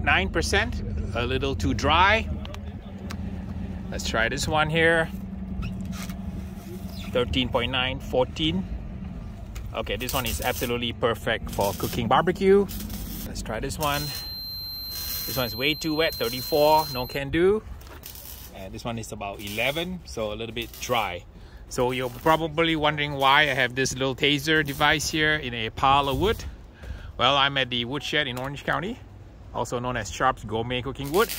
9%, a little too dry. Let's try this one here. 13.9, 14. Okay, this one is absolutely perfect for cooking barbecue. Let's try this one. This one is way too wet, 34, no can do. And this one is about 11, so a little bit dry. So you're probably wondering why I have this little taser device here in a pile of wood. Well, I'm at the woodshed in Orange County, also known as Sharpe's Gourmet Cooking Wood.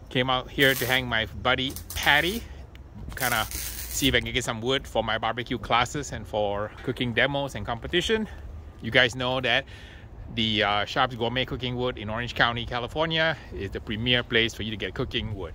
Came out here to hang my buddy Patty, kind of see if I can get some wood for my barbecue classes and for cooking demos and competition. You guys know that the Sharpe's Gourmet Cooking Wood in Orange County, California is the premier place for you to get cooking wood.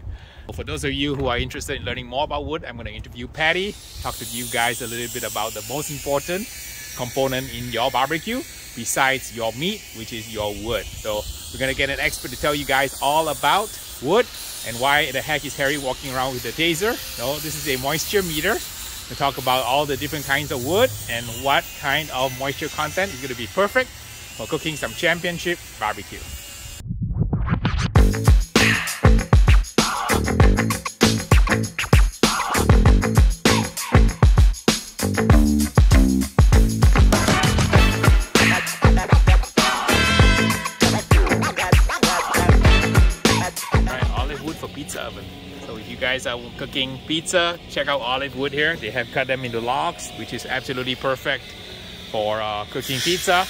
For those of you who are interested in learning more about wood, I'm going to interview Patty, talk to you guys a little bit about the most important component in your barbecue besides your meat, which is your wood. So we're going to get an expert to tell you guys all about wood and why the heck is Harry walking around with a taser. No, this is a moisture meter. We talk about all the different kinds of wood and what kind of moisture content is going to be perfect for cooking some championship barbecue. You guys are cooking pizza, check out olive wood here. They have cut them into logs, which is absolutely perfect for cooking pizza.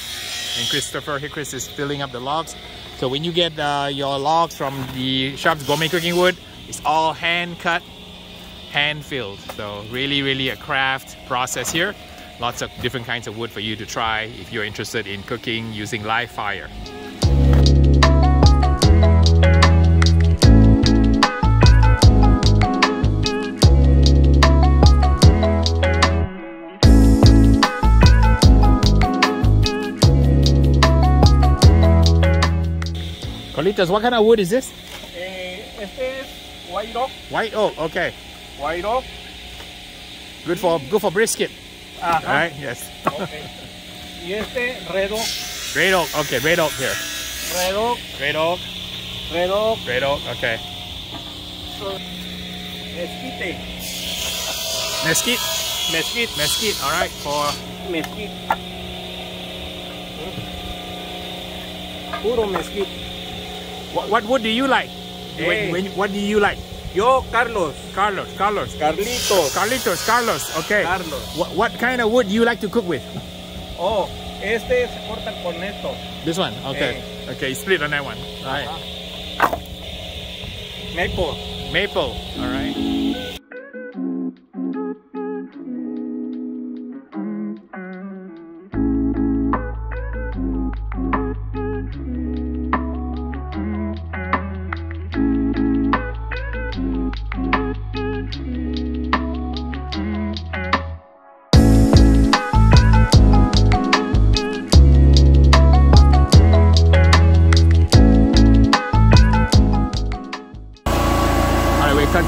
And Christopher here, Chris is filling up the logs. So when you get your logs from the Sharpe's Gourmet Cooking Wood, it's all hand cut, hand filled. So really a craft process here. Lots of different kinds of wood for you to try if you're interested in cooking using live fire. Carlitos, what kind of wood is this? Este es white oak. White oak, okay. White oak. Good for brisket. All right, yes. Okay. Y este red oak. Red oak, okay, red oak here. Red oak. Red oak. Red oak. Red oak, okay. So, mesquite. Mesquite. Mesquite. Mesquite, all right, for mesquite. Puro mesquite. What wood do you like? What do you like? Yo, Carlos. Carlos. Carlitos. Okay. Carlos. What kind of wood do you like to cook with? Oh, este se corta con esto. This one, okay. Okay, split on that one. All right. Maple, all right.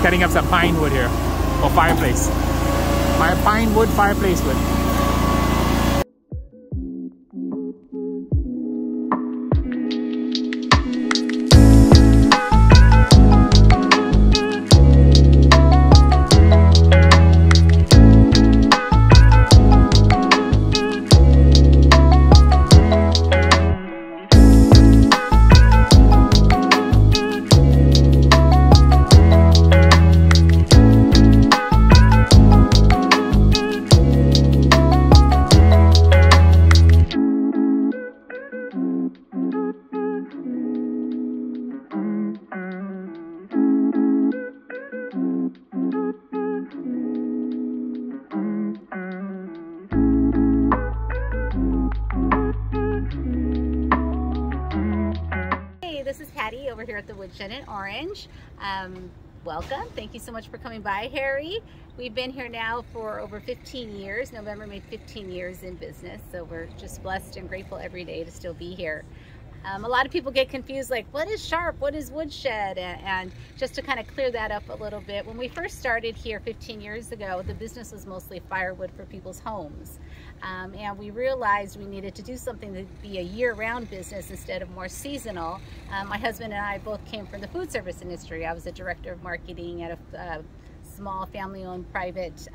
Cutting up some pine wood here for fireplace. My pine wood fireplace wood. This is Patty over here at the Woodshed in Orange. Welcome. Thank you so much for coming by, Harry. We've been here now for over 15 years. November made 15 years in business, so we're just blessed and grateful every day to still be here. A lot of people get confused, like, what is Sharpe? What is woodshed? And just to kind of clear that up a little bit, when we first started here 15 years ago, the business was mostly firewood for people's homes. And we realized we needed to do something to be a year-round business instead of more seasonal. My husband and I both came from the food service industry. I was a director of marketing at a small family-owned private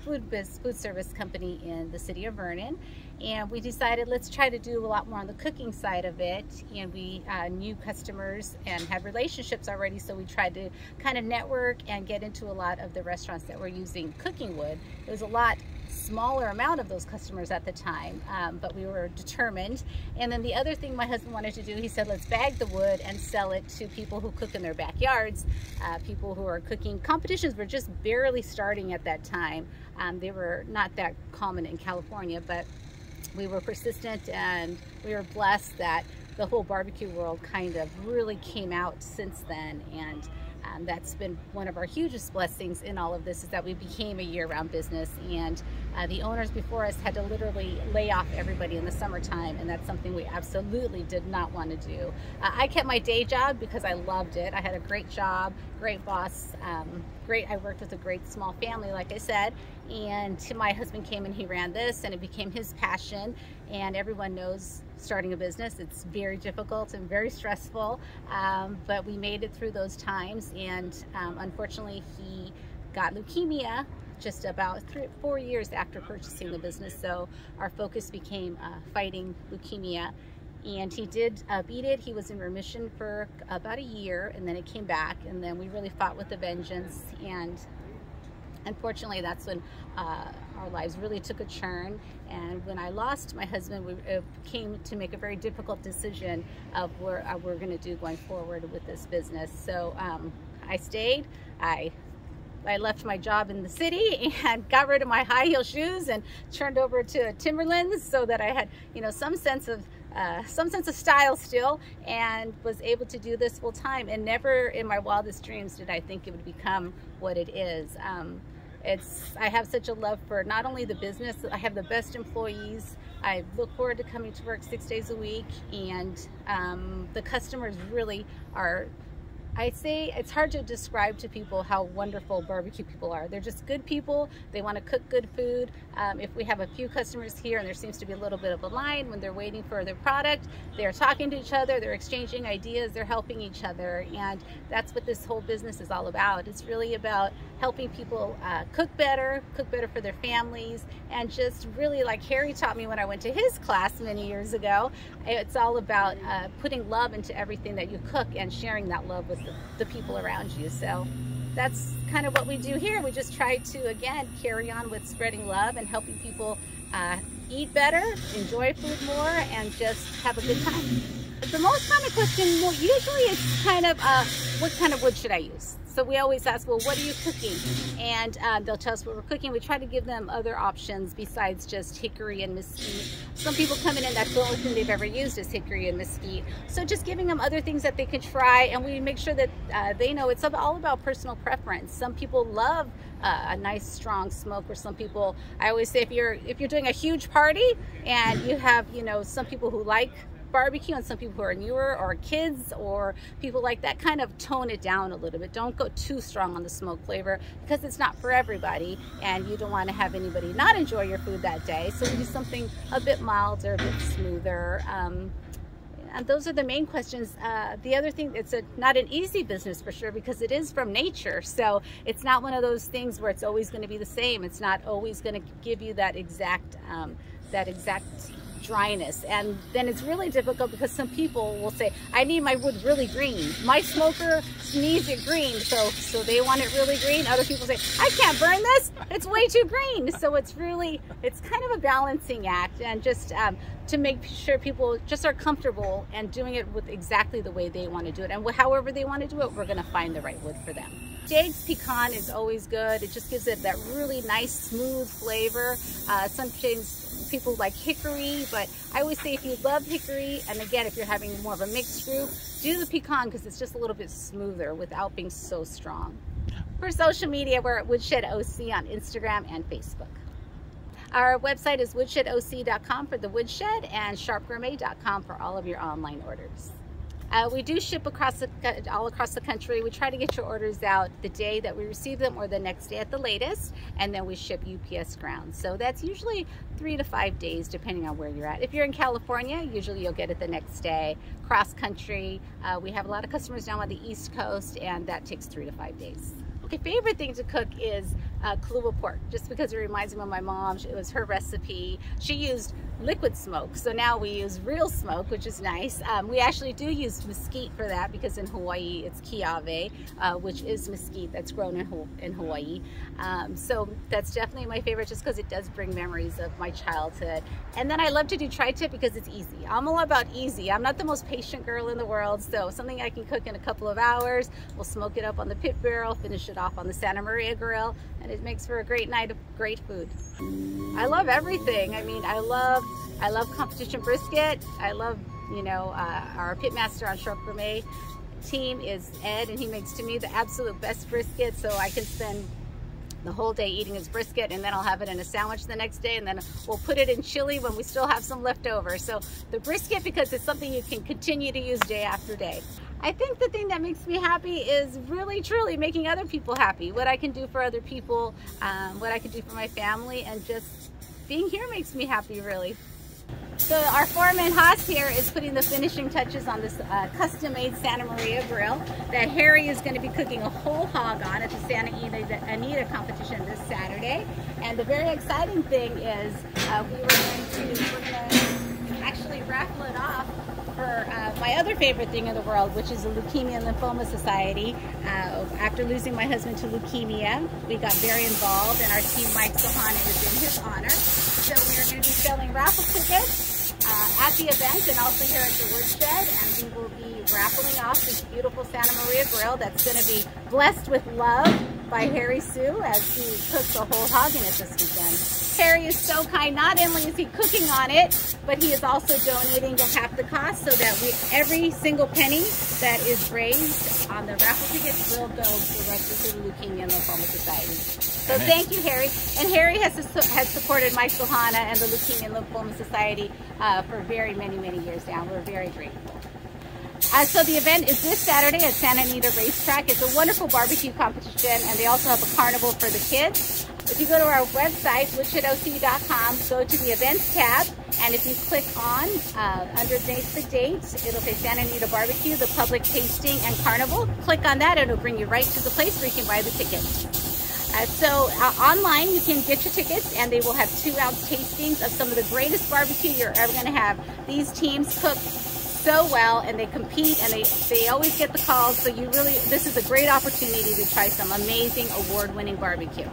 food service company in the city of Vernon, and we decided let's try to do a lot more on the cooking side of it. And we knew customers and had relationships already, so we tried to kind of network and get into a lot of the restaurants that were using cooking wood. It was a lot smaller amount of those customers at the time, but we were determined. And then the other thing my husband wanted to do, he said, let's bag the wood and sell it to people who cook in their backyards, people who are cooking. Competitions were just barely starting at that time. They were not that common in California, but we were persistent, and we were blessed that the whole barbecue world kind of really came out since then. And that's been one of our hugest blessings in all of this, is that we became a year-round business. And the owners before us had to literally lay off everybody in the summertime, and that's something we absolutely did not want to do. I kept my day job because I loved it. I had a great job, great boss, I worked with a great small family, like I said, and my husband came and he ran this, and it became his passion. And everyone knows starting a business, it's very difficult and very stressful, but we made it through those times. And unfortunately, he got leukemia just about 4 years after purchasing the business. So our focus became fighting leukemia. And he did beat it. He was in remission for about a year, and then it came back, and then we really fought with a vengeance. And unfortunately, that's when our lives really took a turn. And when I lost my husband, we came to make a very difficult decision of what we're going to do going forward with this business. So I stayed. I left my job in the city and got rid of my high heel shoes and turned over to Timberlands, so that I had, you know, some sense of style still, and was able to do this full time. And never in my wildest dreams did I think it would become what it is. I have such a love for not only the business, I have the best employees. I look forward to coming to work 6 days a week, and the customers really are, I say it's hard to describe to people how wonderful barbecue people are. They're just good people. They want to cook good food. If we have a few customers here and there seems to be a little bit of a line when they're waiting for their product, they're talking to each other, they're exchanging ideas, they're helping each other. And that's what this whole business is all about. It's really about helping people cook better for their families, and just really, like Harry taught me when I went to his class many years ago, it's all about putting love into everything that you cook and sharing that love with the people around you. So that's kind of what we do here. We just try to, again, carry on with spreading love and helping people eat better, enjoy food more, and just have a good time. The most common question, well, usually it's kind of, what kind of wood should I use? So we always ask, well, what are you cooking? And they'll tell us what we're cooking. We try to give them other options besides just hickory and mesquite. Some people come in and that's the only thing they've ever used is hickory and mesquite. So just giving them other things that they can try, and we make sure that they know it's all about personal preference. Some people love a nice strong smoke, or some people, I always say, if you're doing a huge party and you have, you know, some people who like barbecue and some people who are newer, or kids or people like that, kind of tone it down a little bit. Don't go too strong on the smoke flavor, because it's not for everybody, and you don't want to have anybody not enjoy your food that day. So we do something a bit milder, a bit smoother. And those are the main questions. The other thing, it's not an easy business for sure, because it is from nature. So it's not one of those things where it's always going to be the same. It's not always going to give you that exact dryness. And then it's really difficult, because some people will say, I need my wood really green. My smoker needs it green, so they want it really green. Other people say, I can't burn this, it's way too green. So it's kind of a balancing act, and just to make sure people just are comfortable and doing it with exactly the way they want to do it. And however they want to do it, we're going to find the right wood for them. Jade's pecan is always good. It just gives it that really nice, smooth flavor. Sometimes people like hickory, but I always say if you love hickory, and again, if you're having more of a mixed group, do the pecan, because it's just a little bit smoother without being so strong. For social media, we're at Woodshed OC on Instagram and Facebook. Our website is woodshedOC.com for the woodshed and sharpegourmet.com for all of your online orders. We do ship all across the country. We try to get your orders out the day that we receive them or the next day at the latest, and then we ship UPS ground. So that's usually 3 to 5 days depending on where you're at. If you're in California, usually you'll get it the next day. Cross country, we have a lot of customers down on the East Coast, and that takes 3 to 5 days. My favorite thing to cook is Kahlua pork, just because it reminds me of my mom. It was her recipe. She used liquid smoke, so now we use real smoke, which is nice. We actually do use mesquite for that, because in Hawaii it's kiave, which is mesquite that's grown in Hawaii. So that's definitely my favorite, just because it does bring memories of my childhood. And then I love to do tri-tip because it's easy. I'm all about easy. I'm not the most patient girl in the world, so something I can cook in a couple of hours. We'll smoke it up on the pit barrel, finish it off on the Santa Maria grill, and it makes for a great night of great food. I love everything. I mean, I love competition brisket. I love, you know, our pitmaster on Sharpe Gourmet team is Ed, and he makes, to me, the absolute best brisket, so I can spend the whole day eating his brisket, and then I'll have it in a sandwich the next day, and then we'll put it in chili when we still have some left over. So the brisket, because it's something you can continue to use day after day. I think the thing that makes me happy is really truly making other people happy. What I can do for other people, what I can do for my family, and just being here makes me happy, really. So our foreman Haas here is putting the finishing touches on this custom-made Santa Maria grill that Harry is going to be cooking a whole hog on at the Santa Anita competition this Saturday. And the very exciting thing is we're going to actually raffle it off for my other favorite thing in the world, which is the Leukemia and Lymphoma Society. After losing my husband to leukemia, we got very involved, and our team Mike Sohana is in his honor. So we are going to be selling raffle tickets at the event and also here at the woodshed, and we will be raffling off this beautiful Santa Maria grill that's going to be blessed with love by Harry Soo as he cooks a whole hog in it this weekend. Harry is so kind. Not only is he cooking on it, but he is also donating half the cost, so that every single penny that is raised on the raffle tickets will go directly to the Leukemia and Lymphoma Society. So thank you, Harry. And Harry has supported Mike Sohana and the Leukemia and Lymphoma Society for very many years now. We're very grateful. So the event is this Saturday at Santa Anita Racetrack. It's a wonderful barbecue competition, and they also have a carnival for the kids. If you go to our website, woodshedOC.com, go to the events tab, and if you click on underneath the dates, it'll say Santa Anita Barbecue, the public tasting and carnival. Click on that, and it'll bring you right to the place where you can buy the tickets. Online you can get your tickets, and they will have 2-ounce tastings of some of the greatest barbecue you're ever going to have. These teams cook so well, and they compete, and they always get the calls, so this is a great opportunity to try some amazing award-winning barbecue.